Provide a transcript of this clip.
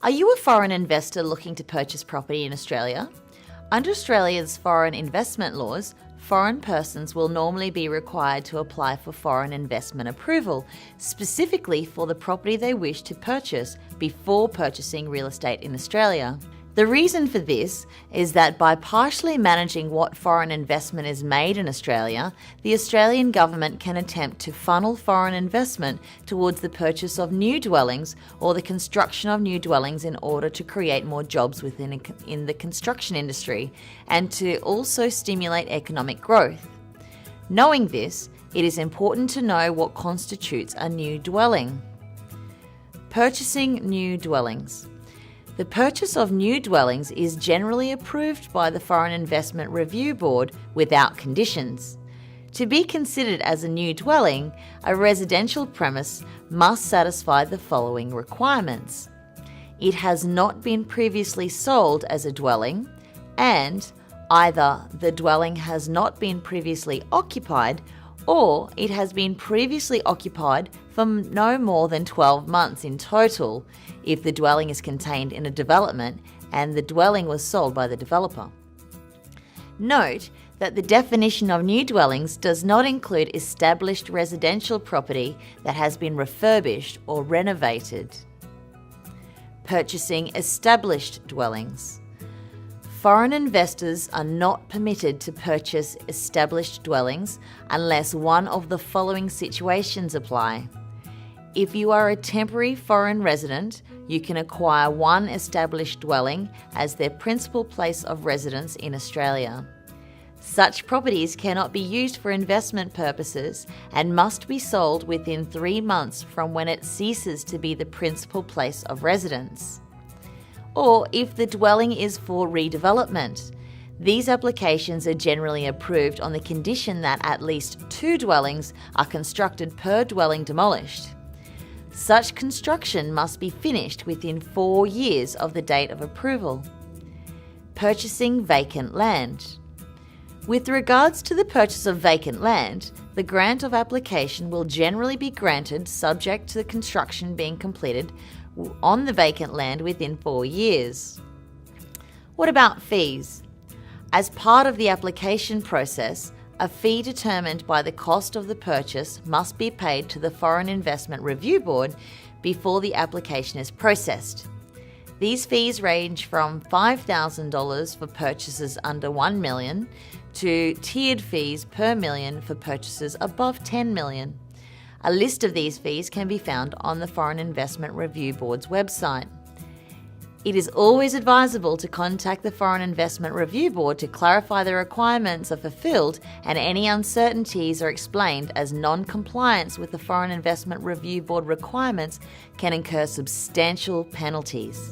Are you a foreign investor looking to purchase property in Australia? Under Australia's foreign investment laws, foreign persons will normally be required to apply for foreign investment approval, specifically for the property they wish to purchase before purchasing real estate in Australia. The reason for this is that by partially managing what foreign investment is made in Australia, the Australian government can attempt to funnel foreign investment towards the purchase of new dwellings or the construction of new dwellings in order to create more jobs in the construction industry and to also stimulate economic growth. Knowing this, it is important to know what constitutes a new dwelling. Purchasing new dwellings. The purchase of new dwellings is generally approved by the Foreign Investment Review Board without conditions. To be considered as a new dwelling, a residential premise must satisfy the following requirements. It has not been previously sold as a dwelling, and either the dwelling has not been previously occupied or it has been previously occupied for no more than 12 months in total if the dwelling is contained in a development and the dwelling was sold by the developer. Note that the definition of new dwellings does not include established residential property that has been refurbished or renovated. Purchasing established dwellings. Foreign investors are not permitted to purchase established dwellings unless one of the following situations apply. If you are a temporary foreign resident, you can acquire one established dwelling as their principal place of residence in Australia. Such properties cannot be used for investment purposes and must be sold within 3 months from when it ceases to be the principal place of residence. Or if the dwelling is for redevelopment. These applications are generally approved on the condition that at least 2 dwellings are constructed per dwelling demolished. Such construction must be finished within 4 years of the date of approval. Purchasing vacant land. With regards to the purchase of vacant land, the grant of application will generally be granted subject to the construction being completed on the vacant land within 4 years. What about fees? As part of the application process, a fee determined by the cost of the purchase must be paid to the Foreign Investment Review Board before the application is processed. These fees range from $5,000 for purchases under $1 million to tiered fees per million for purchases above $10 million. A list of these fees can be found on the Foreign Investment Review Board's website. It is always advisable to contact the Foreign Investment Review Board to clarify the requirements are fulfilled and any uncertainties are explained, as non-compliance with the Foreign Investment Review Board requirements can incur substantial penalties.